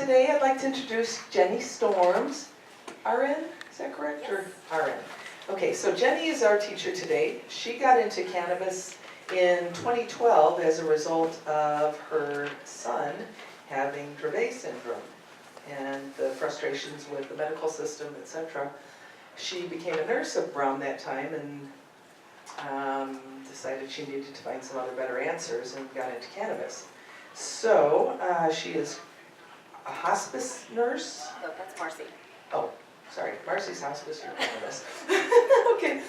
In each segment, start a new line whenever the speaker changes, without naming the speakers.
Today I'd like to introduce Jennie Storms. RN, is that correct?
Yes.
Or RN? Okay, so Jennie is our teacher today. She got into cannabis in 2012 as a result of her son having Dravet syndrome and the frustrations with the medical system, etc. She became a nurse around that time and decided she needed to find some other better answers and got into cannabis. So she is a hospice nurse.
No, that's Marcy.
Oh, sorry, Marcy's hospice, you're cannabis. Okay.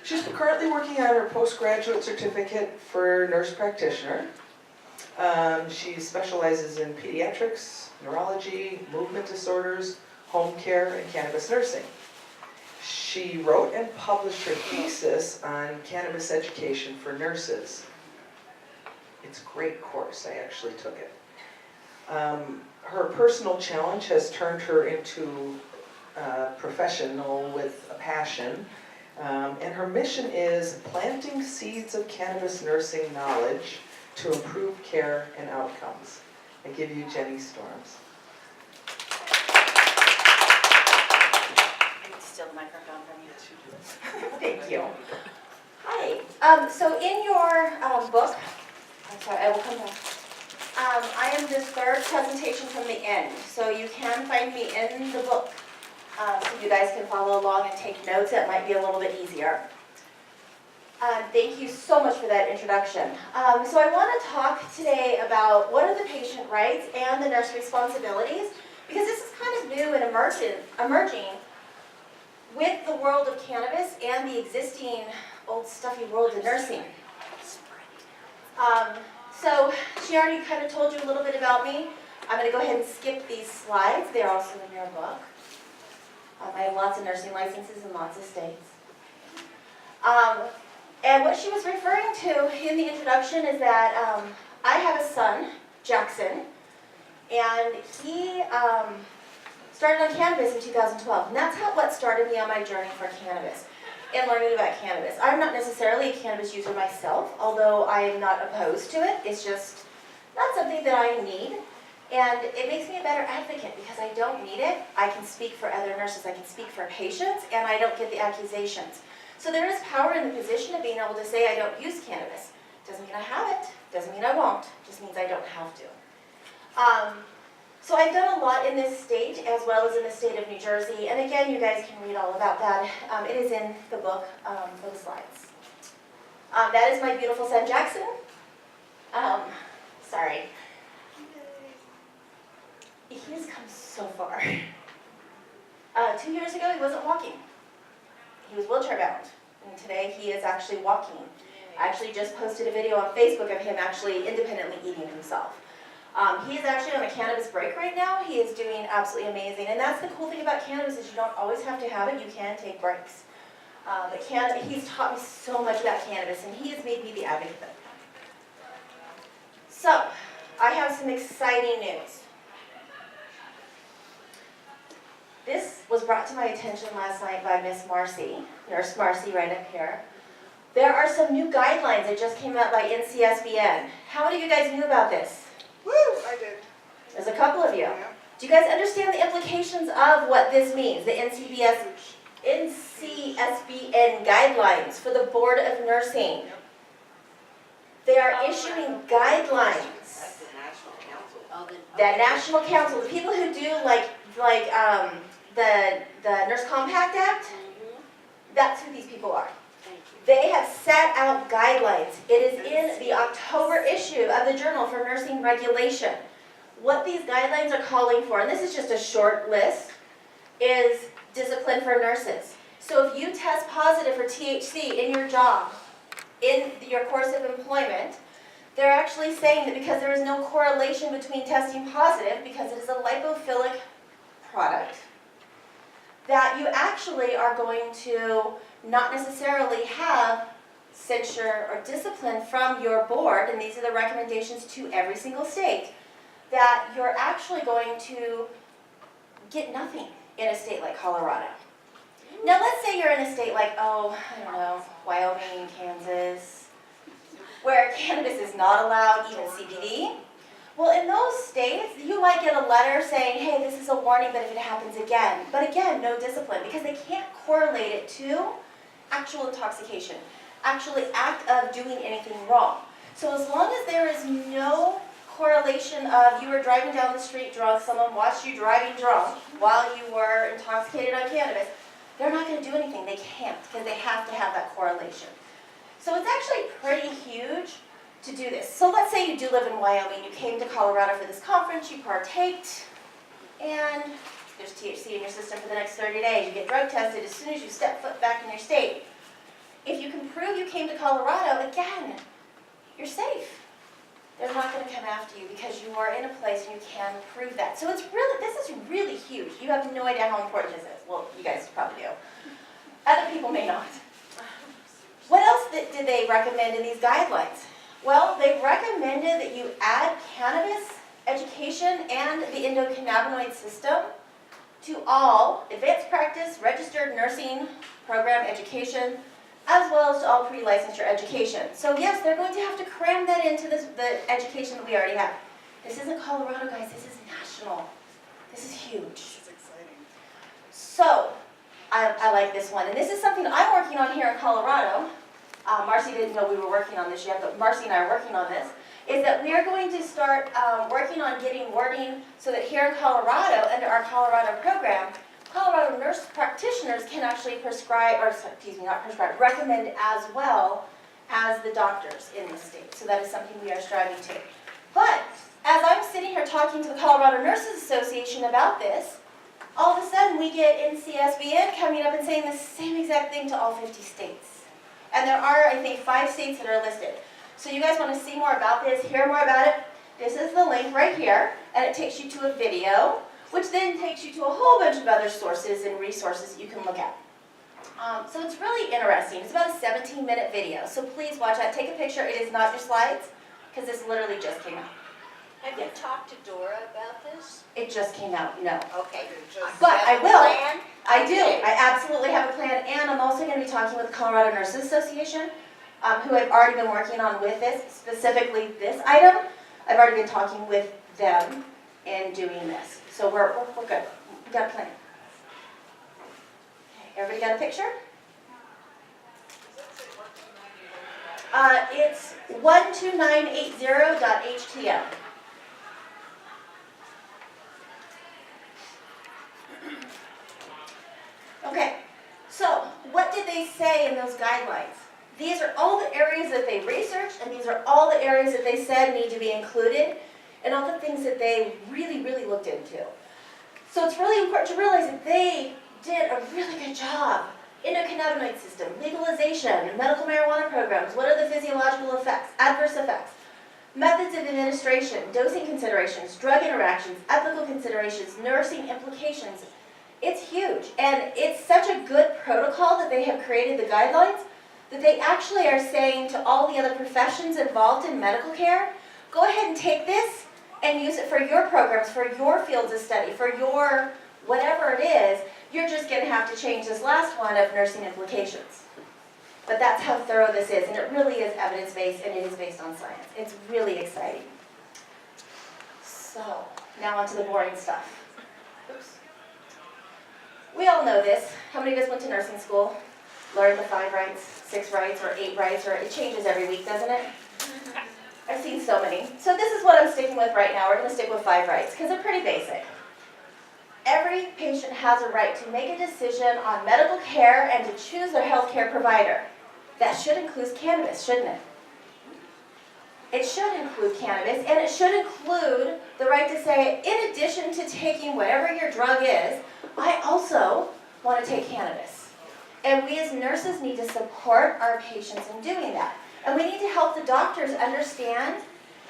She's currently working on her postgraduate certificate for nurse practitioner. She specializes in pediatrics, neurology, movement disorders, home care, and cannabis nursing. She wrote and published her thesis on cannabis education for nurses. It's a great course, I actually took it. Her personal challenge has turned her into a professional with a passion, and her mission is planting seeds of cannabis nursing knowledge to improve care and outcomes. I give you Jennie Storms.
Steal the microphone from you.
Thank you.
Hi. So in your book, I'm sorry, I will come back. I am the third presentation from the end, so you can find me in the book. So you guys can follow along and take notes. It might be a little bit easier. Thank you so much for that introduction. So I want to talk today about what are the patient rights and the nurse responsibilities, because this is kind of new and emerging with the world of cannabis and the existing old stuffy world of nursing. So she already kind of told you a little bit about me. I'm going to go ahead and skip these slides. They're also in your book. I have lots of nursing licenses in lots of states. And what she was referring to in the introduction is that I have a son, Jackson, and he started on cannabis in 2012. And that's what started me on my journey for cannabis and learning about cannabis. I'm not necessarily a cannabis user myself, although I am not opposed to it. It's just not something that I need. And it makes me a better advocate because I don't need it. I can speak for other nurses, I can speak for patients, and I don't get the accusations. So there is power in the position of being able to say I don't use cannabis. Doesn't mean I have it, doesn't mean I won't, just means I don't have to. So I've done a lot in this state as well as in the state of New Jersey, and again, you guys can read all about that. It is in the book, those slides. That is my beautiful son, Jackson. Sorry. He has come so far. 2 years ago, he wasn't walking. He was wheelchair bound, and today he is actually walking. I actually just posted a video on Facebook of him actually independently eating himself. He is actually on a cannabis break right now. He is doing absolutely amazing, and that's the cool thing about cannabis is you don't always have to have it. You can take breaks. He's taught me so much about cannabis, and he has made me the advocate. So, I have some exciting news. This was brought to my attention last night by Miss Marcy, Nurse Marcy right up here. There are some new guidelines that just came out by NCSBN. How many of you guys knew about this?
Woo! I did.
There's a couple of you.
Yeah.
Do you guys understand the implications of what this means? The NCSBN guidelines for the Board of Nursing. They are issuing guidelines.
That's the National Council.
Oh, the National Council, the people who do the Nurse Compact Act, that's who these people are. They have set out guidelines. It is in the October issue of the Journal for Nursing Regulation. What these guidelines are calling for, and this is just a short list, is discipline for nurses. So if you test positive for THC in your job, in your course of employment, they're actually saying that because there is no correlation between testing positive, because it is a lipophilic product, that you actually are going to not necessarily have censure or discipline from your board, and these are the recommendations to every single state, that you're actually going to get nothing in a state like Colorado. Now let's say you're in a state like, Wyoming, Kansas, where cannabis is not allowed, even CBD. Well, in those states, you might get a letter saying, hey, this is a warning, but if it happens again. But again, no discipline, because they can't correlate it to actual intoxication, actually act of doing anything wrong. So as long as there is no correlation of you were driving down the street drunk, someone watched you driving drunk while you were intoxicated on cannabis, they're not going to do anything. They can't, because they have to have that correlation. So it's actually pretty huge to do this. So let's say you do live in Wyoming, you came to Colorado for this conference, you partaked, and there's THC in your system for the next 30 days. You get drug tested as soon as you step foot back in your state. If you can prove you came to Colorado, again, you're safe. They're not going to come after you because you are in a place and you can prove that. So it's really, this is really huge. You have no idea how important this is. Well, you guys probably do. Other people may not. What else did they recommend in these guidelines? Well, they recommended that you add cannabis education and the endocannabinoid system to all advanced practice, registered nursing program education, as well as to all pre-licensure education. So yes, they're going to have to cram that into the education that we already have. This isn't Colorado, guys, this is national. This is huge.
This is exciting.
So, I like this one, and this is something that I'm working on here in Colorado. Marcy didn't know we were working on this yet, but Marcy and I are working on this, is that we are going to start working on getting wording so that here in Colorado, under our Colorado program, Colorado nurse practitioners can actually prescribe, or excuse me, not prescribe, recommend as well as the doctors in the state. So that is something we are striving to. But as I'm sitting here talking to the Colorado Nurses Association about this, all of a sudden we get NCSBN coming up and saying the same exact thing to all 50 states. And there are, I think, 5 states that are listed. So you guys want to see more about this, hear more about it, this is the link right here, and it takes you to a video, which then takes you to a whole bunch of other sources and resources you can look at. So it's really interesting. It's about a 17-minute video, so please watch that. Take a picture. It is not your slides, because this literally just came out.
Have you talked to Dora about this?
It just came out, no.
Okay.
But I will.
Plan?
I do. I absolutely have a plan, and I'm also going to be talking with the Colorado Nurses Association, who I've already been working on with this, specifically this item. I've already been talking with them and doing this. So we're good. We've got a plan. Okay, everybody got a picture? It's 12980.htm. Okay, so what did they say in those guidelines? These are all the areas that they researched, and these are all the areas that they said need to be included, and all the things that they really, really looked into. So it's really important to realize that they did a really good job. Endocannabinoid system, legalization, medical marijuana programs, what are the physiological effects, adverse effects, methods of administration, dosing considerations, drug interactions, ethical considerations, nursing implications. It's huge, and it's such a good protocol that they have created the guidelines that they actually are saying to all the other professions involved in medical care, go ahead and take this and use it for your programs, for your fields of study, for your whatever it is. You're just going to have to change this last one of nursing implications. But that's how thorough this is, and it really is evidence-based, and it is based on science. It's really exciting. So, now on to the boring stuff. Oops. We all know this. How many of us went to nursing school? Learned the 5 rights, 6 rights, or 8 rights, or it changes every week, doesn't it? I've seen so many. So this is what I'm sticking with right now. We're going to stick with 5 rights, because they're pretty basic. Every patient has a right to make a decision on medical care and to choose their health care provider. That should include cannabis, shouldn't it? It should include cannabis, and it should include the right to say, in addition to taking whatever your drug is, I also want to take cannabis. And we as nurses need to support our patients in doing that. And we need to help the doctors understand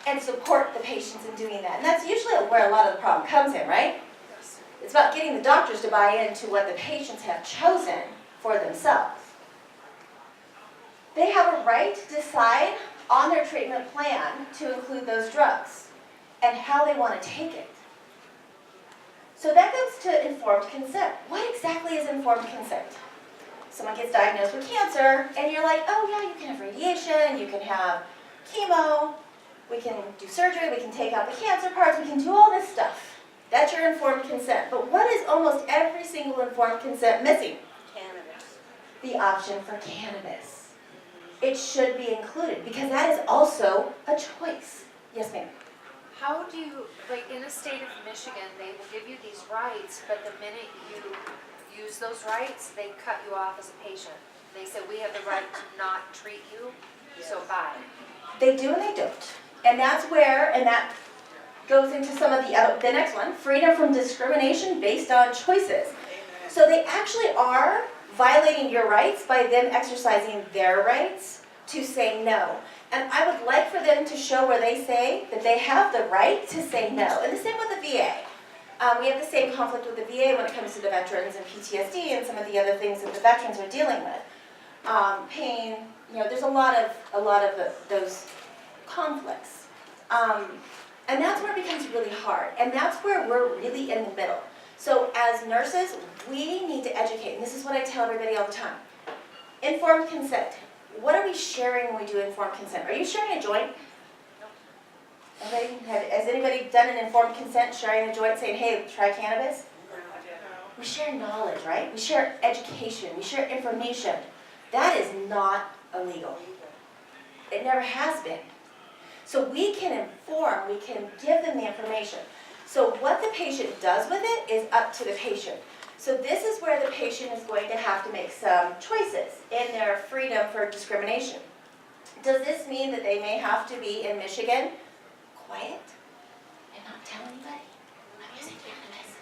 and support the patients in doing that. And that's usually where a lot of the problem comes in, right? It's about getting the doctors to buy into what the patients have chosen for themselves. They have a right to decide on their treatment plan to include those drugs and how they want to take it. So that goes to informed consent. What exactly is informed consent? Someone gets diagnosed with cancer, and you're like, oh yeah, you can have radiation, you can have chemo. We can do surgery, we can take out the cancer parts, we can do all this stuff. That's your informed consent. But what is almost every single informed consent missing?
Cannabis.
The option for cannabis. It should be included because that is also a choice. Yes, ma'am.
How do you, like in the state of Michigan, they will give you these rights, but the minute you use those rights, they cut you off as a patient. They say, we have the right to not treat you, so bye.
They do and they don't. And that's where, and that goes into some of the next one, freedom from discrimination based on choices. So they actually are violating your rights by them exercising their rights to say no. And I would like for them to show where they say that they have the right to say no. And the same with the VA. We have the same conflict with the VA when it comes to the veterans and PTSD and some of the other things that the veterans are dealing with. Pain, there's a lot of those conflicts. And that's where it becomes really hard. And that's where we're really in the middle. So as nurses, we need to educate. And this is what I tell everybody all the time. Informed consent. What are we sharing when we do informed consent? Are you sharing a joint? Has anybody done an informed consent, sharing a joint, saying, hey, try cannabis? We share knowledge, right? We share education. We share information. That is not illegal. It never has been. So we can inform, we can give them the information. So what the patient does with it is up to the patient. So this is where the patient is going to have to make some choices in their freedom for discrimination. Does this mean that they may have to be in Michigan quiet and not tell anybody? I'm using cannabis.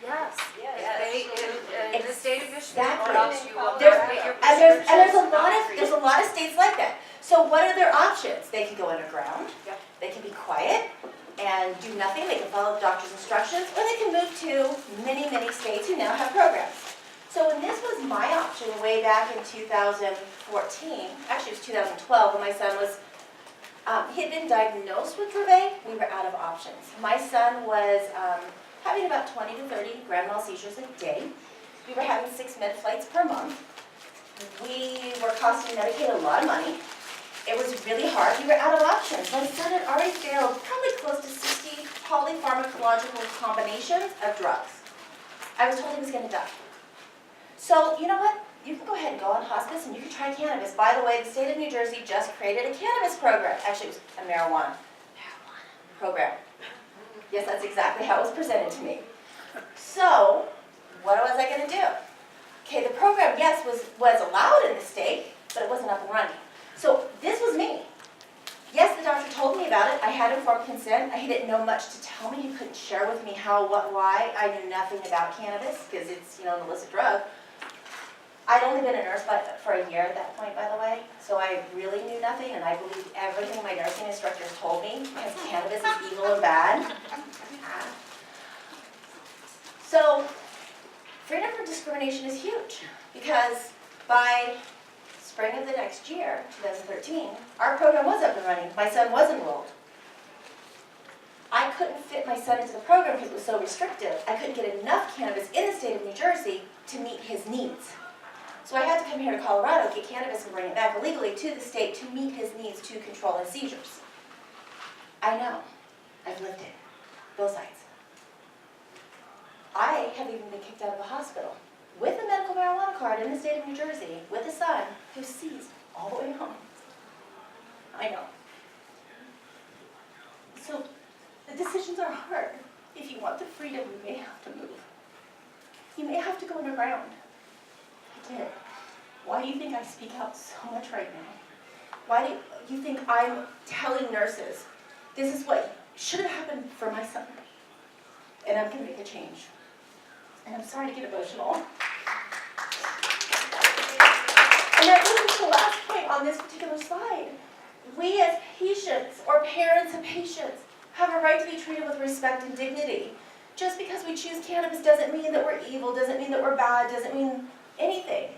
Yes.
Yes.
In the state of Michigan,
Exactly.
or else you will
There's-
not get your
And there's
prescriptions,
a lot
not
of
free.
there's a lot of states like that. So what are their options? They can go underground.
Yep.
They can be quiet and do nothing. They can follow the doctor's instructions, or they can move to many, many states who now have programs. So when this was my option way back in 2014, actually it was 2012 when my son was, he had been diagnosed with Dravet. We were out of options. My son was having about 20 to 30 grand mal seizures a day. We were having 6 med flights per month. We were costing Medicaid a lot of money. It was really hard. We were out of options. My son had already failed probably close to 60 polypharmacological combinations of drugs. I was told he was going to die. So, you know what? You can go ahead and go on hospice and you can try cannabis. By the way, the state of New Jersey just created a cannabis program. Actually, it was a marijuana program. Yes, that's exactly how it was presented to me. So, what was I going to do? Okay, the program, yes, was allowed in the state, but it wasn't up and running. So this was me. Yes, the doctor told me about it. I had informed consent. He didn't know much to tell me. He couldn't share with me how, what, why. I knew nothing about cannabis because it's, an illicit drug. I'd only been a nurse for a year at that point, by the way, so I really knew nothing, and I believed everything my nursing instructors told me because cannabis is evil and bad. So freedom from discrimination is huge because by spring of the next year, 2013, our program was up and running. My son was enrolled. I couldn't fit my son into the program because it was so restrictive. I couldn't get enough cannabis in the state of New Jersey to meet his needs. So I had to come here to Colorado, get cannabis and bring it back illegally to the state to meet his needs to control his seizures. I know. I've lived it. Both sides. I have even been kicked out of a hospital with a medical marijuana card in the state of New Jersey with a son who seized all the way home. I know. So the decisions are hard. If you want the freedom, you may have to move. You may have to go underground. I did. Why do you think I speak out so much right now? Why do you think I'm telling nurses, this is what should have happened for my son, and I'm going to make a change? And I'm sorry to get emotional. And that brings me to the last point on this particular slide. We as patients, or parents of patients, have a right to be treated with respect and dignity. Just because we choose cannabis doesn't mean that we're evil, doesn't mean that we're bad, doesn't mean anything.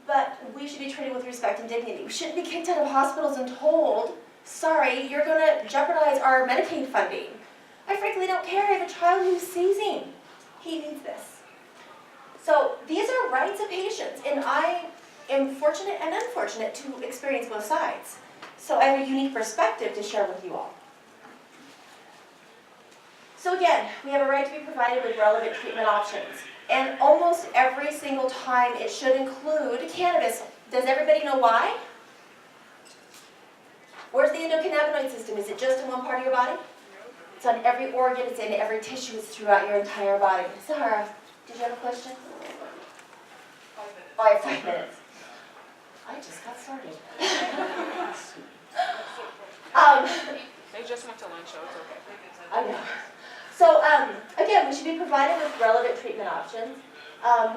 But we should be treated with respect and dignity. We shouldn't be kicked out of hospitals and told, sorry, you're going to jeopardize our Medicaid funding. I frankly don't care. I have a child who's seizing. He needs this. So these are rights of patients, and I am fortunate and unfortunate to experience both sides. So I have a unique perspective to share with you all. So again, we have a right to be provided with relevant treatment options. And almost every single time it should include cannabis. Does everybody know why? Where's the endocannabinoid system? Is it just in one part of your body? It's on every organ, it's in every tissue, it's throughout your entire body. Sarah, did you have a question? 5 minutes. Oh, I have 5 minutes. I just got started.
They just went to lunch, so it's okay.
I know. So again, we should be provided with relevant treatment options.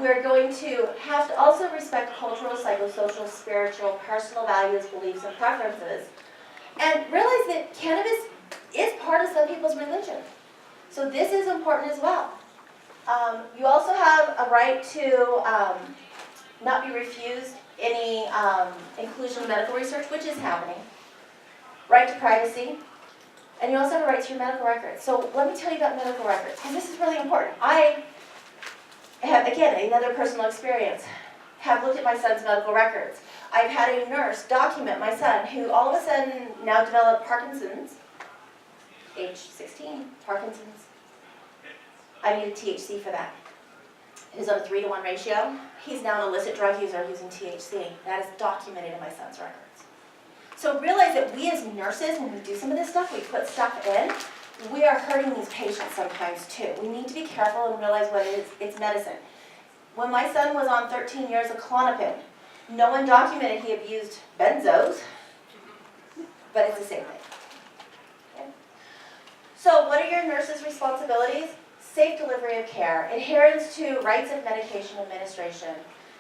We're going to have to also respect cultural, psychosocial, spiritual, personal values, beliefs, and preferences. And realize that cannabis is part of some people's religion. So this is important as well. You also have a right to not be refused any inclusion of medical research, which is happening. Right to privacy. And you also have a right to your medical records. So let me tell you about medical records, because this is really important. I have, again, another personal experience, have looked at my son's medical records. I've had a nurse document my son, who all of a sudden now developed Parkinson's, age 16, Parkinson's. I needed THC for that. He's on a 3-to-1 ratio. He's now an illicit drug user using THC. That is documented in my son's records. So realize that we as nurses, when we do some of this stuff, we put stuff in, we are hurting these patients sometimes too. We need to be careful and realize what it is. It's medicine. When my son was on 13 years of Klonopin, no one documented he abused benzos, but it's the same thing. Okay? So what are your nurses' responsibilities? Safe delivery of care, adherence to rights of medication administration.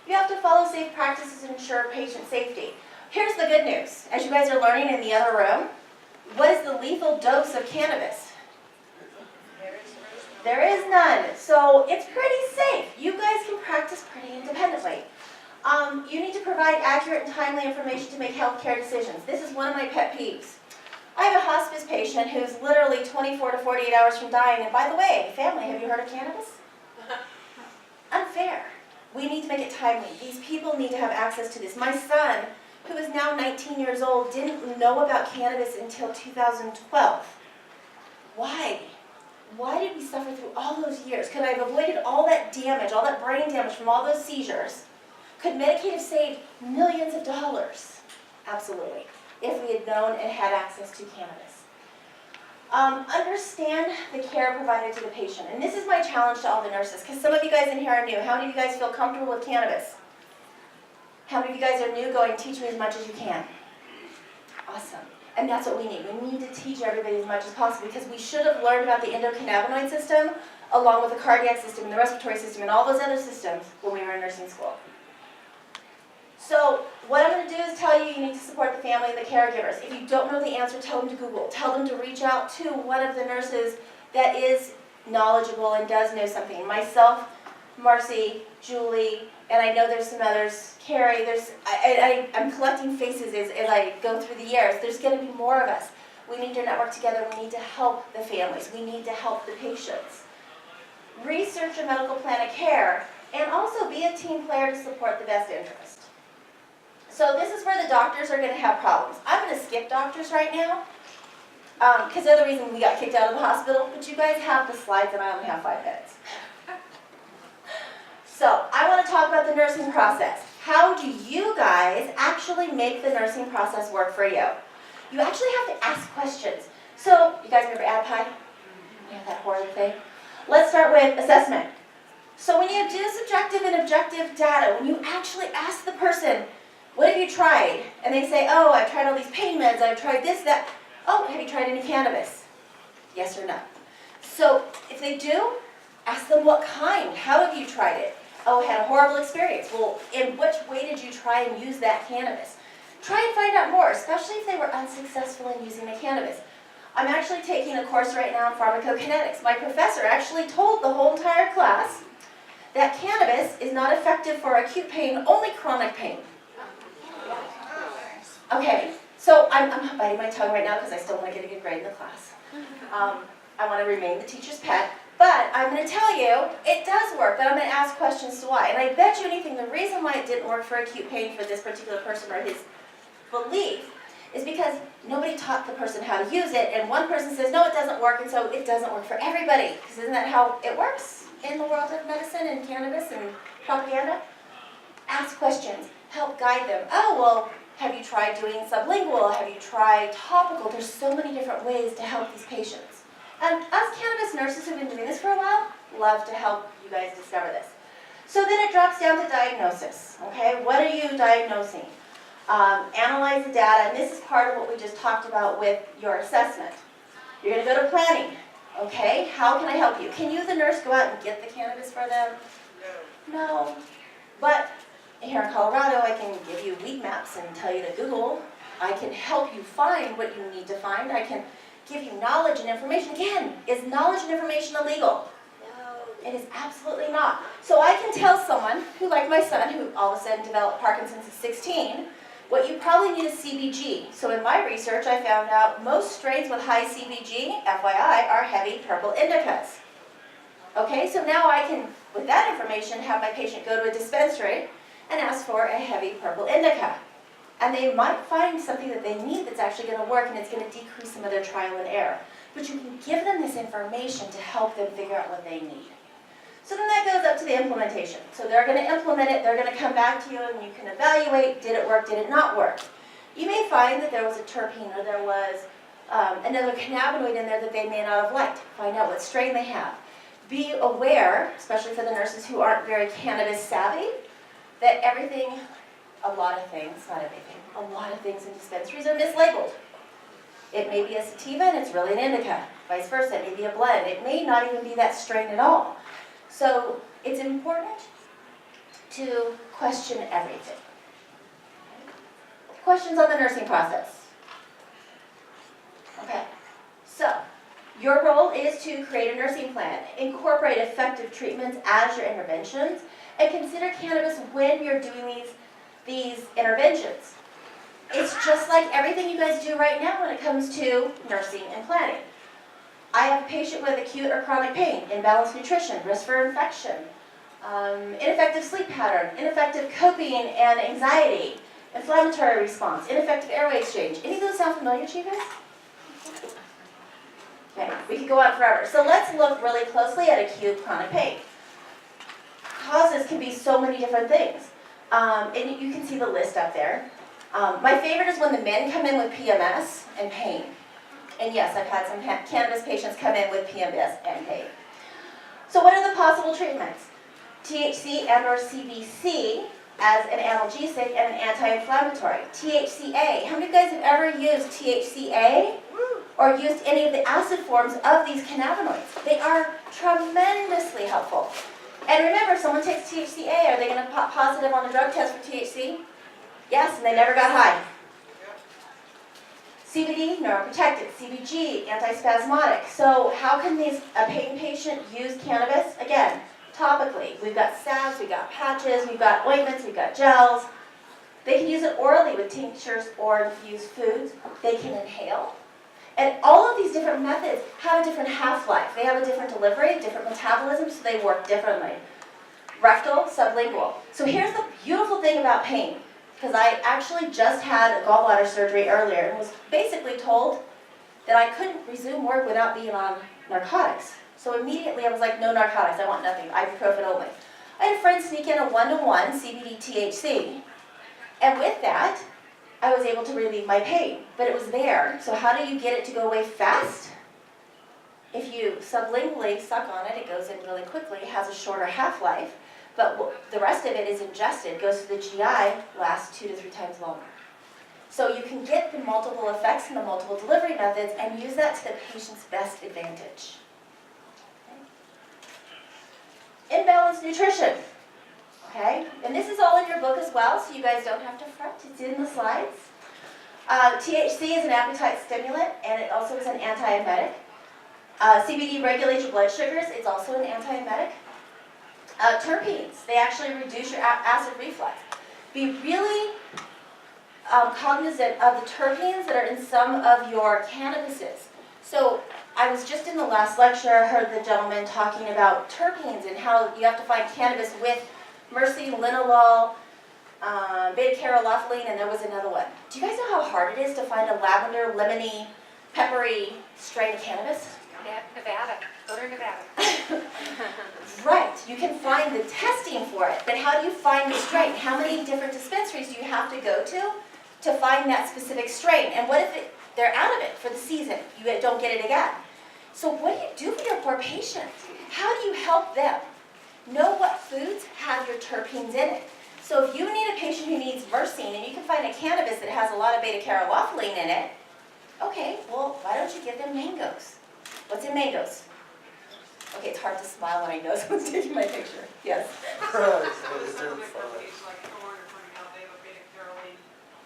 You have to follow safe practices and ensure patient safety. Here's the good news. As you guys are learning in the other room, what is the lethal dose of cannabis? There is none. So it's pretty safe. You guys can practice pretty independently. You need to provide accurate and timely information to make healthcare decisions. This is one of my pet peeves. I have a hospice patient who's literally 24 to 48 hours from dying. And by the way, family, have you heard of cannabis? Unfair. We need to make it timely. These people need to have access to this. My son, who is now 19 years old, didn't know about cannabis until 2012. Why? Why did we suffer through all those years? Could I have avoided all that damage, all that brain damage from all those seizures? Could Medicaid have saved millions of dollars? Absolutely, if we had known and had access to cannabis. Understand the care provided to the patient. And this is my challenge to all the nurses, because some of you guys in here are new. How many of you guys feel comfortable with cannabis? How many of you guys are new going, teach me as much as you can? Awesome. And that's what we need. We need to teach everybody as much as possible, because we should have learned about the endocannabinoid system along with the cardiac system and the respiratory system and all those other systems when we were in nursing school. So what I'm going to do is tell you, you need to support the family and the caregivers. If you don't know the answer, tell them to Google. Tell them to reach out to one of the nurses that is knowledgeable and does know something. Myself, Marcy, Julie, and I know there's some others, Carrie, I'm collecting faces as I go through the years. There's going to be more of us. We need to network together. We need to help the families. We need to help the patients. Research a medical plan of care, and also be a team player to support the best interest. So this is where the doctors are going to have problems. I'm going to skip doctors right now, because they're the reason we got kicked out of the hospital, but you guys have the slides and I only have 5 minutes. So I want to talk about the nursing process. How do you guys actually make the nursing process work for you? You actually have to ask questions. So you guys remember ADPI? Yeah, that horrible thing. Let's start with assessment. So when you do subjective and objective data, when you actually ask the person, what have you tried? And they say, oh, I've tried all these pain meds, I've tried this, that. Oh, have you tried any cannabis? Yes or no? So if they do, ask them what kind. How have you tried it? Oh, I had a horrible experience. Well, in which way did you try and use that cannabis? Try and find out more, especially if they were unsuccessful in using the cannabis. I'm actually taking a course right now in pharmacokinetics. My professor actually told the whole entire class that cannabis is not effective for acute pain, only chronic pain. Okay, so I'm biting my tongue right now because I still want to get a good grade in the class. I want to remain the teacher's pet. But I'm going to tell you, it does work, but I'm going to ask questions to why. And I bet you anything, the reason why it didn't work for acute pain for this particular person or his belief is because nobody taught the person how to use it, and one person says, no, it doesn't work, and so it doesn't work for everybody. Because isn't that how it works in the world of medicine and cannabis and propaganda? Ask questions, help guide them. Oh, well, have you tried doing sublingual? Have you tried topical? There's so many different ways to help these patients. And us cannabis nurses who've been doing this for a while, love to help you guys discover this. So then it drops down to diagnosis, okay? What are you diagnosing? Analyze the data, and this is part of what we just talked about with your assessment. You're gonna go to planning, okay? How can I help you? Can you, the nurse, go out and get the cannabis for them? No. But here in Colorado, I can give you weed maps and tell you to Google. I can help you find what you need to find. I can give you knowledge and information. Again, is knowledge and information illegal? No. It is absolutely not. So I can tell someone who, like my son, who all of a sudden developed Parkinson's at 16, what you probably need is CBG. So in my research, I found out most strains with high CBG, FYI, are heavy purple indicas. Okay, so now I can, with that information, have my patient go to a dispensary and ask for a heavy purple indica. And they might find something that they need that's actually going to work, and it's going to decrease some of their trial and error. But you can give them this information to help them figure out what they need. So then that goes up to the implementation. So they're going to implement it, they're going to come back to you, and you can evaluate, did it work, did it not work? You may find that there was a terpene or there was another cannabinoid in there that they may not have liked. Find out what strain they have. Be aware, especially for the nurses who aren't very cannabis savvy, that everything, a lot of things, not everything, a lot of things in dispensaries are mislabeled. It may be a sativa and it's really an indica. Vice versa, it may be a blend. It may not even be that strain at all. So it's important to question everything. Questions on the nursing process? Okay, so your role is to create a nursing plan, incorporate effective treatments as your interventions, and consider cannabis when you're doing these interventions. It's just like everything you guys do right now when it comes to nursing and planning. I have a patient with acute or chronic pain, imbalanced nutrition, risk for infection, ineffective sleep pattern, ineffective coping and anxiety, inflammatory response, ineffective airway exchange. Any of those sound familiar to you guys? Okay, we could go on forever. So let's look really closely at acute chronic pain. Causes can be so many different things. And you can see the list up there. My favorite is when the men come in with PMS and pain. And yes, I've had some cannabis patients come in with PMS and pain. So what are the possible treatments? THC and or CBC as an analgesic and an anti-inflammatory. THCA. How many of you guys have ever used THCA or used any of the acid forms of these cannabinoids? They are tremendously helpful. And remember, if someone takes THCA, are they going to pop positive on a drug test for THC? Yes, and they never got high. CBD, neuroprotective. CBG, antispasmodic. So how can a pain patient use cannabis? Again, topically. We've got salves, we've got patches, we've got ointments, we've got gels. They can use it orally with tinctures or infused foods. They can inhale. And all of these different methods have a different half-life. They have a different delivery, different metabolism, so they work differently. Rectal, sublingual. So here's the beautiful thing about pain, because I actually just had a gallbladder surgery earlier and was basically told that I couldn't resume work without being on narcotics. So immediately I was like, no narcotics, I want nothing, ibuprofen only. I had a friend sneak in a 1-to-1 CBD THC, and with that, I was able to relieve my pain, but it was there. So how do you get it to go away fast? If you sublingually suck on it, it goes in really quickly. It has a shorter half-life, but the rest of it is ingested, goes to the GI, lasts 2 to 3 times longer. So you can get the multiple effects and the multiple delivery methods and use that to the patient's best advantage. Okay. Imbalanced nutrition. Okay, and this is all in your book as well, so you guys don't have to fret. It's in the slides. THC is an appetite stimulant, and it also is an antiemetic. CBD regulates your blood sugars. It's also an antiemetic. Terpenes, they actually reduce your acid reflux. Be really cognizant of the terpenes that are in some of your cannabises. So I was just in the last lecture, I heard the gentleman talking about terpenes and how you have to find cannabis with myrcene, linalool, beta-carotenoline, and there was another one. Do you guys know how hard it is to find a lavender, lemony, peppery strain of cannabis?
Yeah, Nevada, go to Nevada.
Right, you can find the testing for it, but how do you find the strain? How many different dispensaries do you have to go to find that specific strain? And what if they're out of it for the season? You don't get it again. So what do you do for your poor patient? How do you help them know what foods have your terpenes in it? So if you need a patient who needs myrcene and you can find a cannabis that has a lot of beta-carotenoline in it, okay, well, why don't you give them mangoes? What's in mangoes? Okay, it's hard to smile when I know someone's taking my picture. Yes.
Some of the companies like Thorne are putting out, they have a beta-caroline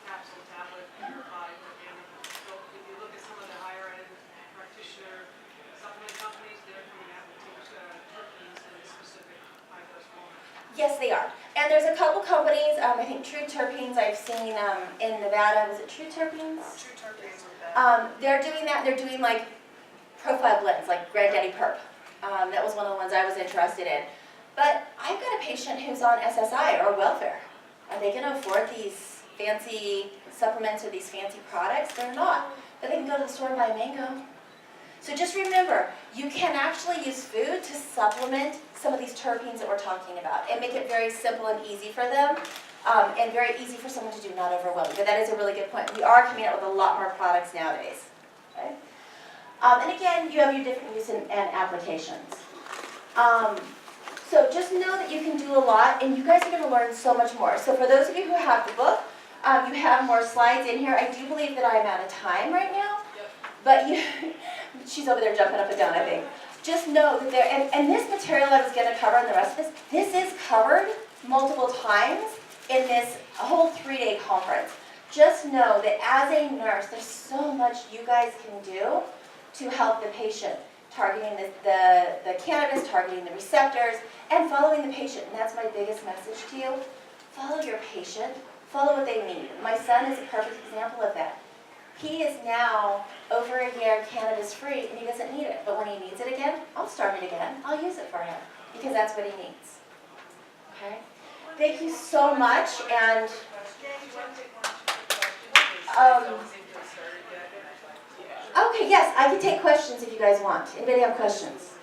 capsule tablet purified organic. So if you look at some of the higher end practitioner supplement companies, they're coming out with terpenes in a specific high dose format.
Yes, they are. And there's a couple companies, I think True Terpenes I've seen in Nevada. Was it True Terpenes?
True terpenes with that.
They're doing that. They're doing like profile blends, like Granddaddy Perp. That was one of the ones I was interested in. But I've got a patient who's on SSI or welfare. Are they going to afford these fancy supplements or these fancy products? They're not. But they can go to the store and buy a mango. So just remember, you can actually use food to supplement some of these terpenes that we're talking about and make it very simple and easy for them and very easy for someone to do, not overwhelming. But that is a really good point. We are coming out with a lot more products nowadays. Okay? And again, you have your different use and applications. So just know that you can do a lot, and you guys are going to learn so much more. So for those of you who have the book, you have more slides in here. I do believe that I'm out of time right now, but she's over there jumping up and down, I think. Just know that there, and this material I was going to cover and the rest of this is covered multiple times in this whole 3-day conference. Just know that as a nurse, there's so much you guys can do to help the patient, targeting the cannabis, targeting the receptors, and following the patient. And that's my biggest message to you. Follow your patient, follow what they need. My son is a perfect example of that. He is now over a year cannabis free and he doesn't need it. But when he needs it again, I'll start it again. I'll use it for him because that's what he needs. Okay? Thank you so much. And okay, yes, I can take questions if you guys want. Anybody have questions?